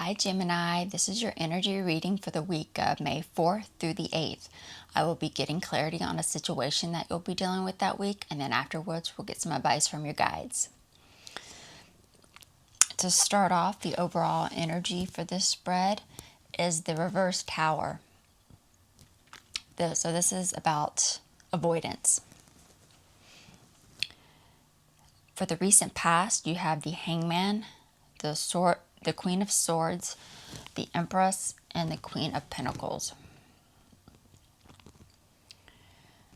Hi Gemini, this is your energy reading for the week of May 4th through the 8th. I will be getting clarity on a situation that you'll be dealing with that week, and then afterwards we'll get some advice from your guides. To start off, the overall energy for this spread is the reverse tower. So this is about avoidance. For the recent past, you have the Hangman, the Queen of Swords, the Empress, and the Queen of Pentacles.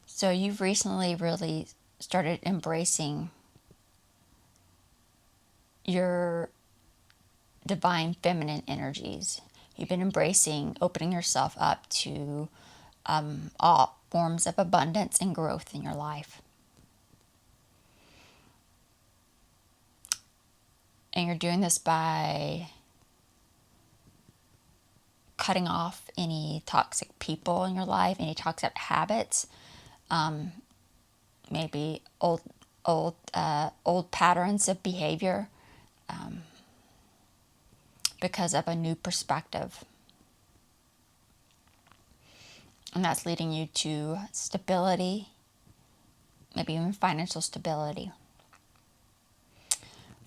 So you've recently really started embracing your divine feminine energies. You've been embracing opening yourself up to all forms of abundance and growth in your life. And you're doing this by cutting off any toxic people in your life, any toxic habits, maybe old patterns of behavior, because of a new perspective. And that's leading you to stability, maybe even financial stability.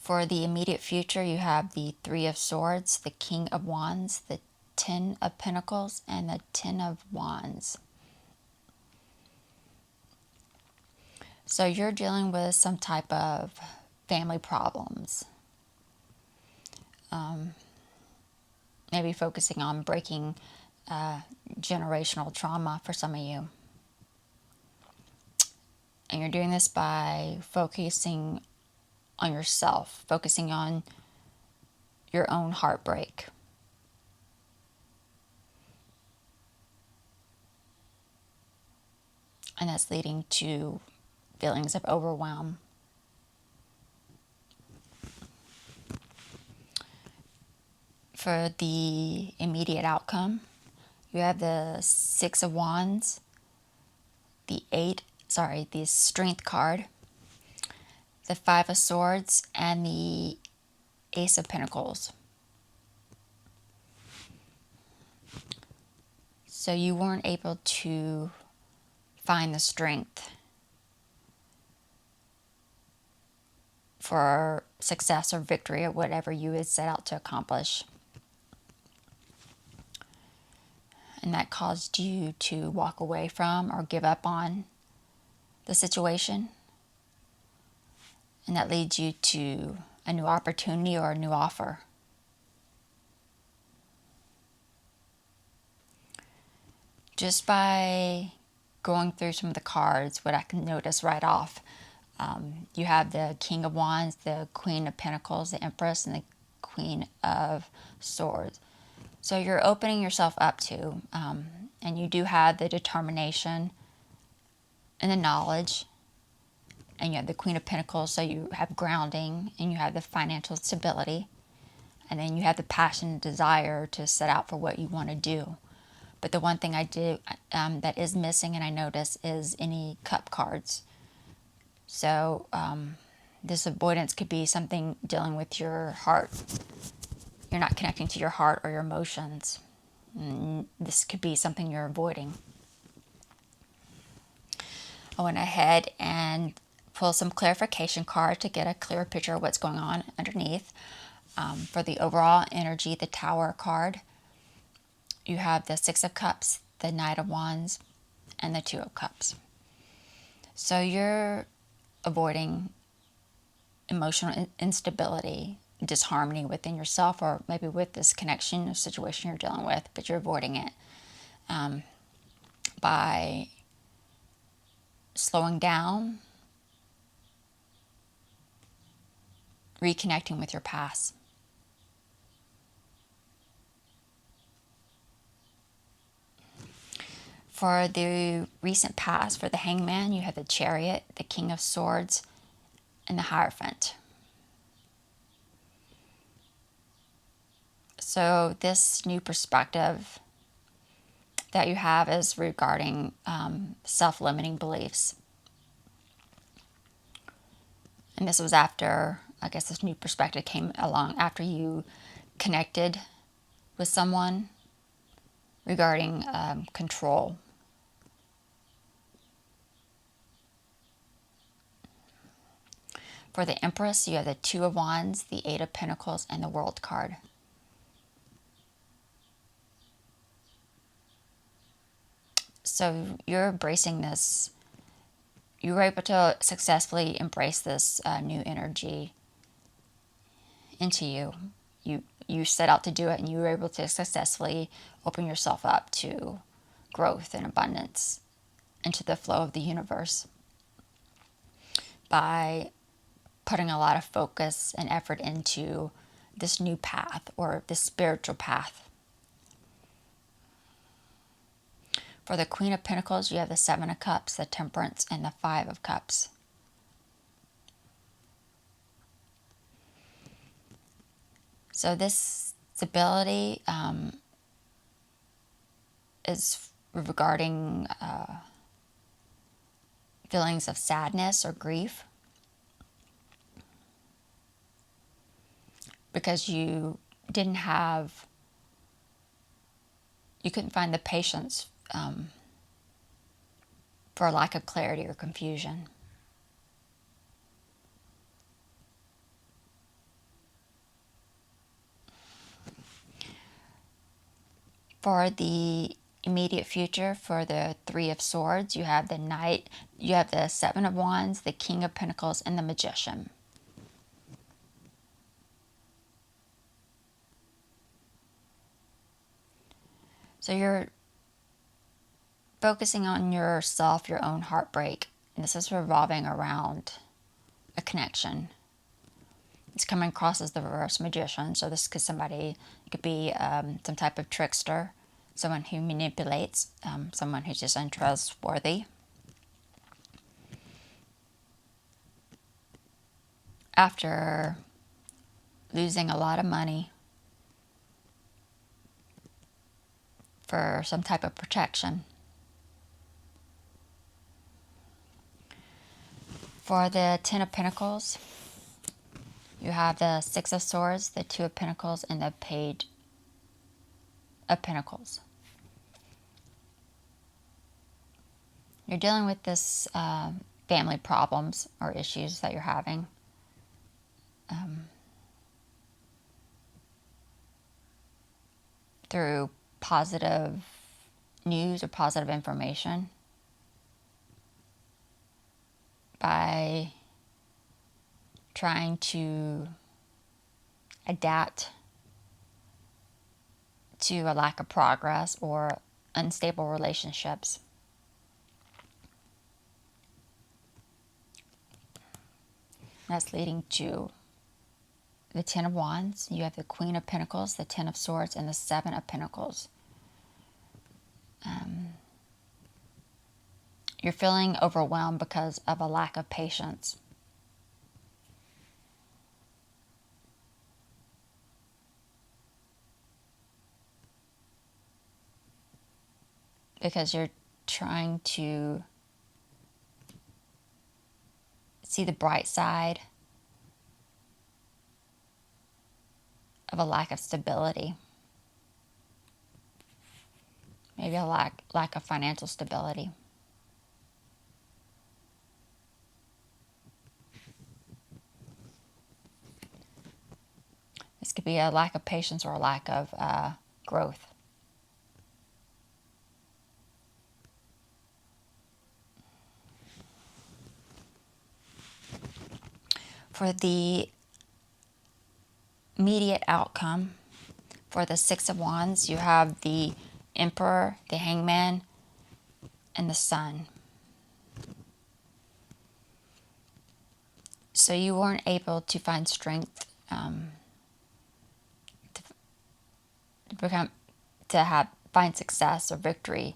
For the immediate future, you have the Three of Swords, the King of Wands, the Ten of Pentacles, and the Ten of Wands. So you're dealing with some type of family problems. Maybe focusing on breaking generational trauma for some of you. And you're doing this by focusing on yourself, focusing on your own heartbreak. And that's leading to feelings of overwhelm. For the immediate outcome, you have the Six of Wands, the Strength card, the Five of Swords, and the Ace of Pentacles. So you weren't able to find the strength for success or victory or whatever you had set out to accomplish. And that caused you to walk away from or give up on the situation. And that leads you to a new opportunity or a new offer. Just by going through some of the cards, what I can notice right off, you have the King of Wands, the Queen of Pentacles, the Empress, and the Queen of Swords. So you're opening yourself up to, and you do have the determination and the knowledge, and you have the Queen of Pentacles, so you have grounding, and you have the financial stability, and then you have the passion and desire to set out for what you want to do. But the one thing I do that is missing, and I notice, is any cup cards. So this avoidance could be something dealing with your heart. You're not connecting to your heart or your emotions. This could be something you're avoiding. I went ahead and pulled some clarification cards to get a clearer picture of what's going on underneath. For the overall energy, the Tower card, you have the Six of Cups, the Knight of Wands, and the Two of Cups. So you're avoiding emotional instability, disharmony within yourself, or maybe with this connection or situation you're dealing with, but you're avoiding it by slowing down, reconnecting with your past. For the recent past, for the Hangman, you have the Chariot, the King of Swords, and the Hierophant. So this new perspective that you have is regarding self-limiting beliefs. And this was after, I guess this new perspective came along after you connected with someone regarding control. For the Empress, you have the Two of Wands, the Eight of Pentacles, and the World card. So you're embracing this. You were able to successfully embrace this new energy into you. You set out to do it, and you were able to successfully open yourself up to growth and abundance, into the flow of the universe, by putting a lot of focus and effort into this new path, or this spiritual path. For the Queen of Pentacles, you have the Seven of Cups, the Temperance, and the Five of Cups. So this stability is regarding feelings of sadness or grief, because you couldn't find the patience for a lack of clarity or confusion. For the immediate future, for the Three of Swords, you have the Knight, you have the Seven of Wands, the King of Pentacles, and the Magician. So you're focusing on yourself, your own heartbreak, and this is revolving around a connection. It's coming across as the reverse magician, so this could it could be some type of trickster, someone who manipulates, someone who's just untrustworthy. After losing a lot of money for some type of protection. For the Ten of Pentacles, you have the Six of Swords, the Two of Pentacles, and the Page of Pentacles. You're dealing with this family problems or issues that you're having. Through positive news or positive information, by trying to adapt to a lack of progress or unstable relationships. That's leading to the Ten of Wands. You have the Queen of Pentacles, the Ten of Swords, and the Seven of Pentacles. You're feeling overwhelmed because of a lack of patience. Because you're trying to see the bright side of a lack of stability. Maybe a lack of financial stability. This could be a lack of patience or a lack of growth. For the immediate outcome, for the Six of Wands, you have the Emperor, the Hangman, and the Sun. So you weren't able to find strength find success or victory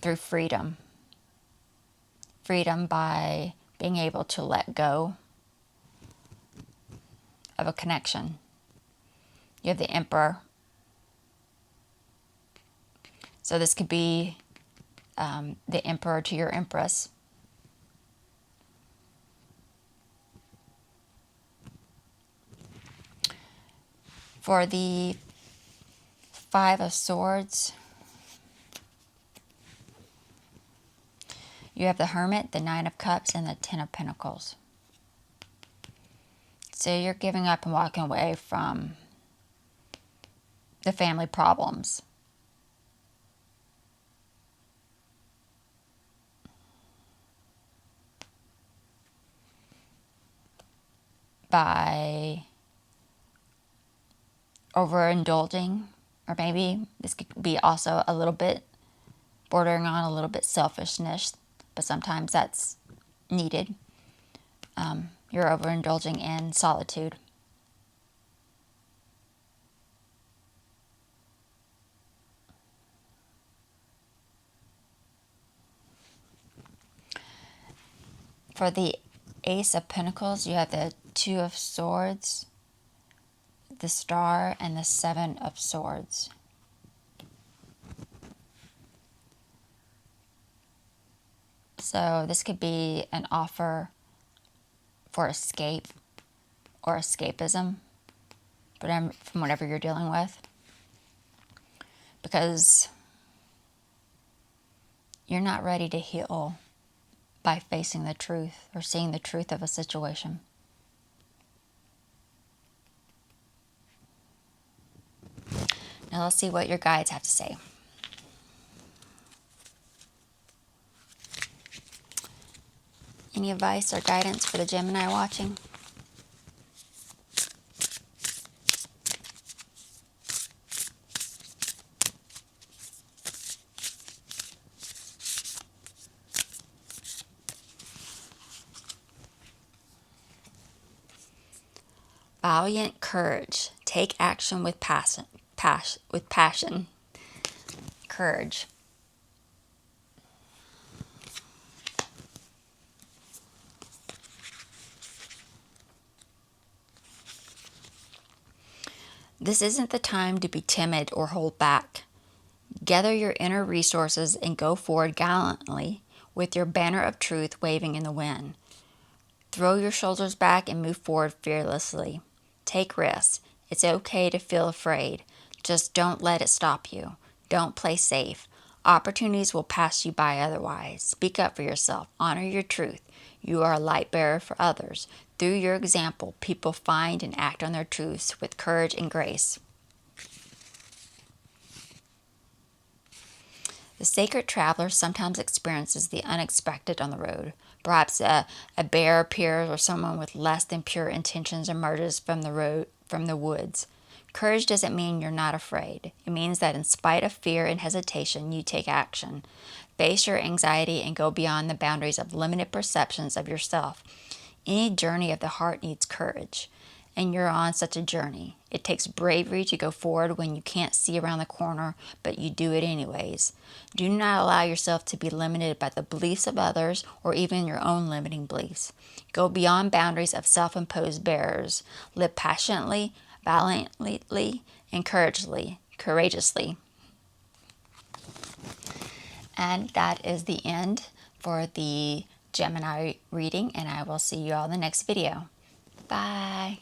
through freedom. Freedom by being able to let go of a connection. You have the Emperor. So this could be the Emperor to your Empress. For the Five of Swords, you have the Hermit, the Nine of Cups, and the Ten of Pentacles. So you're giving up and walking away from the family problems. By overindulging, or maybe this could be also a little bit bordering on a little bit selfishness, but sometimes that's needed. You're overindulging in solitude. For the Ace of Pentacles, you have the Two of Swords, the Star, and the Seven of Swords. So this could be an offer for escape or escapism from whatever you're dealing with. Because you're not ready to heal by facing the truth or seeing the truth of a situation. Now let's see what your guides have to say. Any advice or guidance for the Gemini watching? Valiant courage. Take action with passion. Courage. This isn't the time to be timid or hold back. Gather your inner resources and go forward gallantly with your banner of truth waving in the wind. Throw your shoulders back and move forward fearlessly. Take risks. It's okay to feel afraid. Just don't let it stop you. Don't play safe. Opportunities will pass you by otherwise. Speak up for yourself. Honor your truth. You are a light bearer for others. Through your example, people find and act on their truths with courage and grace. The sacred traveler sometimes experiences the unexpected on the road. Perhaps a bear appears or someone with less than pure intentions emerges from the woods. Courage doesn't mean you're not afraid. It means that in spite of fear and hesitation, you take action. Face your anxiety and go beyond the boundaries of limited perceptions of yourself. Any journey of the heart needs courage, and you're on such a journey. It takes bravery to go forward when you can't see around the corner, but you do it anyways. Do not allow yourself to be limited by the beliefs of others or even your own limiting beliefs. Go beyond boundaries of self-imposed barriers. Live passionately, valiantly, and courageously. And that is the end for the Gemini reading, and I will see you all in the next video. Bye.